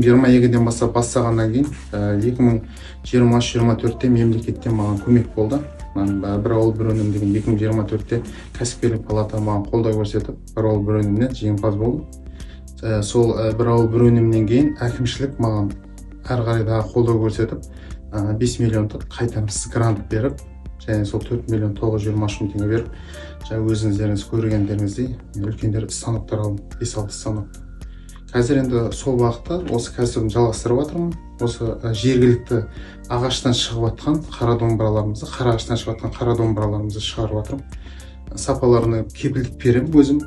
2022-ден бастап бастағаннан кейін 2023-24-те мемлекеттен маған көмек болды. Бір ауыл бір өнім деген 2024-те кәсіпкерлік палата маған қолдау көрсетіп, бір ауыл бір өнімнен жеңімпаз болдым. Сол бір ауыл бір өнімнен кейін әкімшілік маған әрі қарай да қолдау көрсетіп, 5 миллион қайтарымсыз грант беріп, және сол 4 миллион 923 мың теңге беріп, өзіңіздеріңіз көргендеріңіздей үлкендер станоктар алдым, 5-6 станок. Қазір енді сол уақытта осы кәсібімді жалғастырып жатырмын. Осы жергілікті ағаштан шығып жатқан қара домбыраларымызды, қара ағаштан шығып жатқан қара домбыраларымызды шығарып жатырмын. Сапаларына кепілдік беремін өзім.